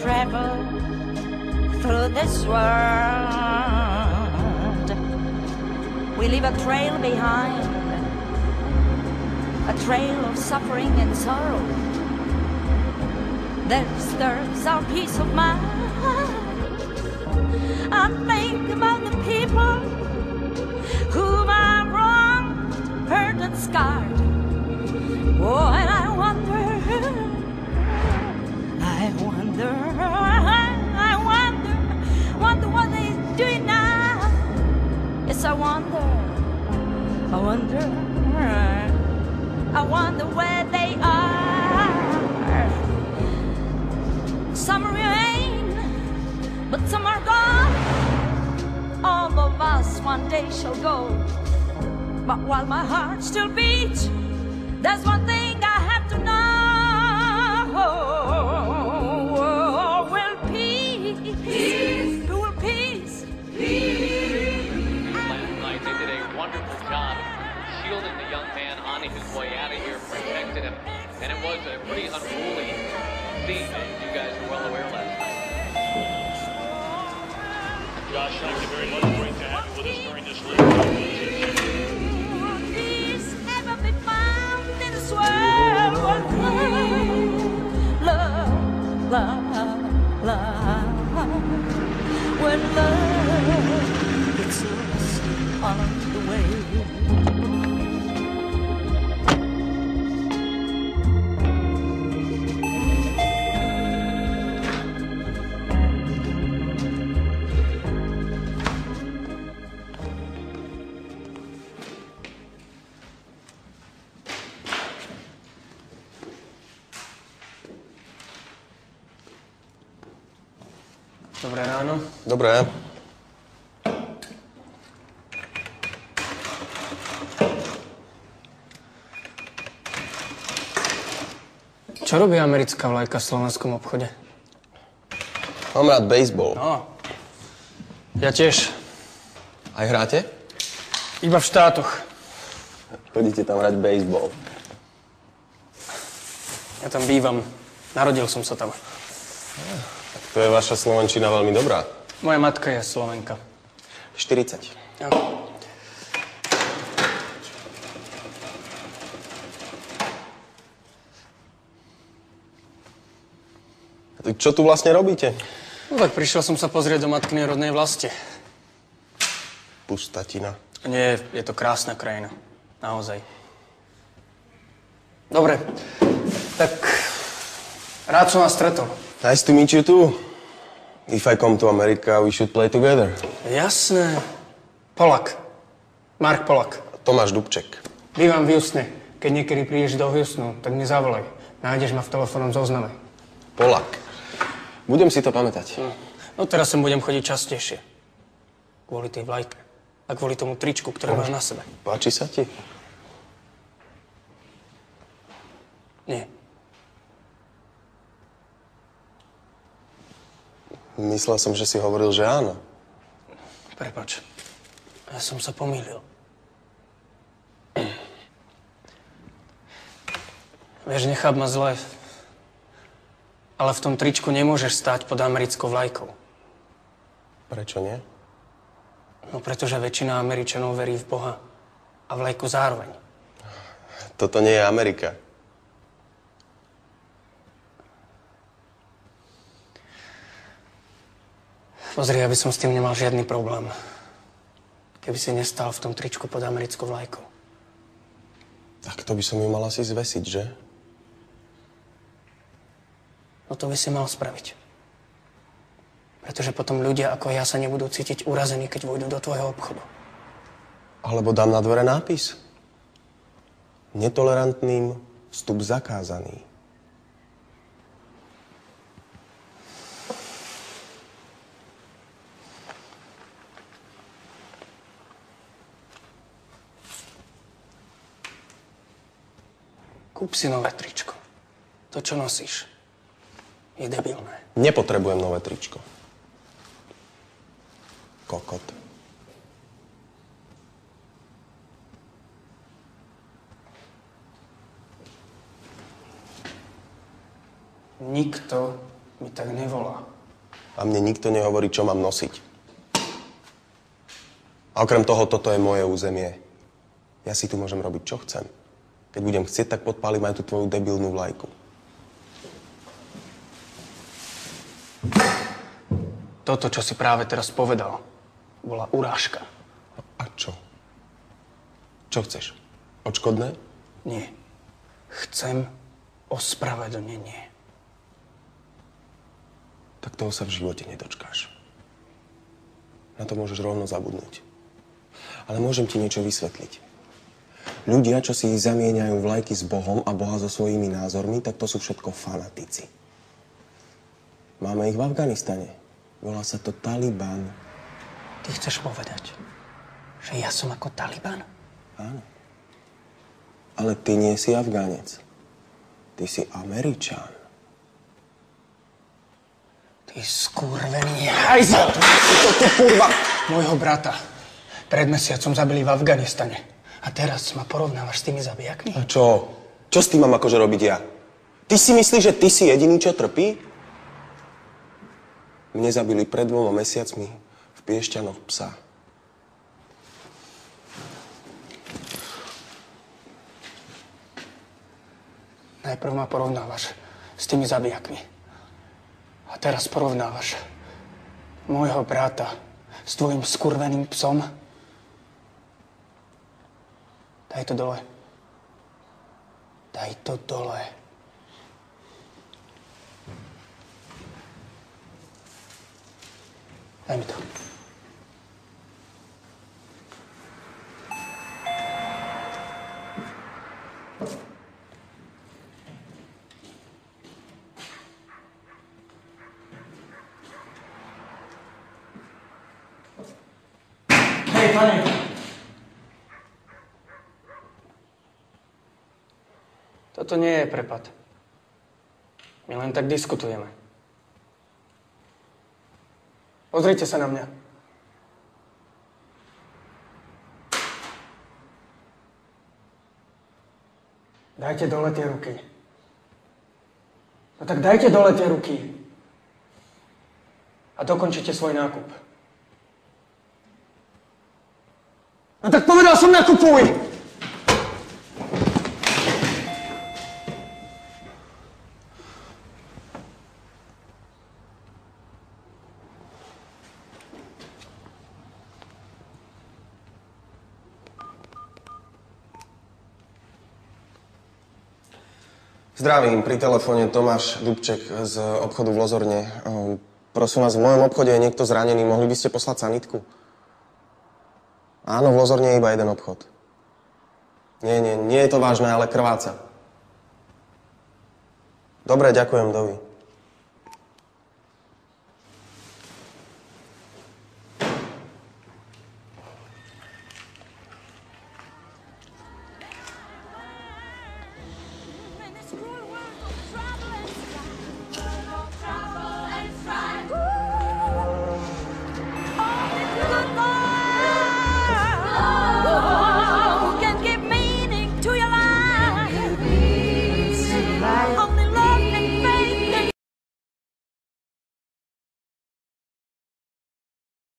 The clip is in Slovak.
travel through this world, we leave a trail behind, a trail of suffering and sorrow that disturbs our peace of mind. I think about the people whom I've wronged, hurt and scarred. Oh, and I wonder what they're doing now. Yes, I wonder where they are. Some remain, but some are gone. All of us one day shall go. But while my heart still beats, there's one thing I have to know. Will peace. Last night they did a wonderful job shielding the young man on his way out of here, protected him, and it was a pretty unruly scene, as you guys were well aware last night. Josh, thank you very much. Great to have you with us during this league. Will peace ever be found in this world? Love. When love gets lost on the way. Dobré ráno. Dobré. Čo robí americká vlajka v slovenskom obchode? Mám rád baseball. No, ja tiež. Aj hráte? Iba v štátoch. Chodíte tam hrať baseball. Ja tam bývam. Narodil som sa tam. To je vaša slovenčina veľmi dobrá. Moja matka je Slovenka. 40. Ja. Čo tu vlastne robíte? No tak prišiel som sa pozrieť do matkynej rodnej vlasti. Pustatina. Nie, je to krásna krajina. Naozaj. Dobre, tak rád som vás stretol. Nice to meet you too. If I come to America, we should play together. Jasné. Polak. Mark Polak. Tomáš Dubček. Bývam v Houstone. Keď niekedy prídeš do Houstonu, tak mi zavolaj. Nájdeš ma v telefónnom zozname. Polak. Budem si to pamätať. No teraz sem budem chodiť častejšie. Kvôli tej vlajke. A kvôli tomu tričku, ktoré máš na sebe. Páči sa ti? Nie. Myslel som, že si hovoril, že áno. Prepáč. Ja som sa pomýlil. Vieš, necháp ma zle. Ale v tom tričku nemôžeš stáť pod americkou vlajkou. Prečo nie? No pretože väčšina Američanov verí v Boha. A vlajku zároveň. Toto nie je Amerika. Pozri, ja by som s tým nemal žiadny problém. Keby si nestal v tom tričku pod americkou vlajkou. Tak to by som ju mal asi zvesiť, že? No to by si mal spraviť. Pretože potom ľudia ako ja sa nebudú cítiť urazení, keď vojdu do tvojho obchodu. Alebo dám na dvere nápis. Netolerantným vstup zakázaný. Kúp si nové tričko. To, čo nosíš, je debilné. Nepotrebujem nové tričko. Kokot. Nikto mi tak nevolá. A mne nikto nehovorí, čo mám nosiť. A okrem toho, toto je moje územie. Ja si tu môžem robiť, čo chcem. Keď budem chcieť, tak podpálim aj tú tvoju debilnú vlajku. Toto, čo si práve teraz povedal, bola urážka. A čo? Čo chceš? Odškodné? Nie. Chcem ospravedlnenie. Tak toho sa v živote nedočkáš. Na to môžeš rovno zabudnúť. Ale môžem ti niečo vysvetliť. Ľudia, čo si zamieňajú vlajky s Bohom a Boha so svojimi názormi, tak to sú všetko fanatici. Máme ich v Afganistane. Volá sa to Taliban. Ty chceš povedať, že ja som ako Taliban? Áno. Ale ty nie si Afgánec. Ty si Američan. Ty skurvený hajzel! Toto kurva! Môjho brata pred mesiacom zabili v Afganistane. A teraz ma porovnávaš s tými zabijakmi? A čo? Čo s tým mám akože robiť ja? Ty si myslíš, že ty si jediný, čo trpí? Mne zabili pred 2 mesiacmi v Piešťanoch psa. Najprv ma porovnávaš s tými zabijakmi. A teraz porovnávaš môjho brata s tvojim skurveným psom. Daj to dole. Daj to dole. Daj mi to. Hej, pane. Toto nie je prepad. My len tak diskutujeme. Pozrite sa na mňa. Dajte dole tie ruky. No tak dajte dole tie ruky. A dokončite svoj nákup. No tak povedal som nakupuj! Zdravím, pri telefóne Tomáš Dubček z obchodu v Lozorne. Prosím vás, v mojom obchode je niekto zranený. Mohli by ste poslať sanitku? Áno, v Lozorne je iba jeden obchod. Nie je to vážne, ale krváca. Dobre, ďakujem, dovi.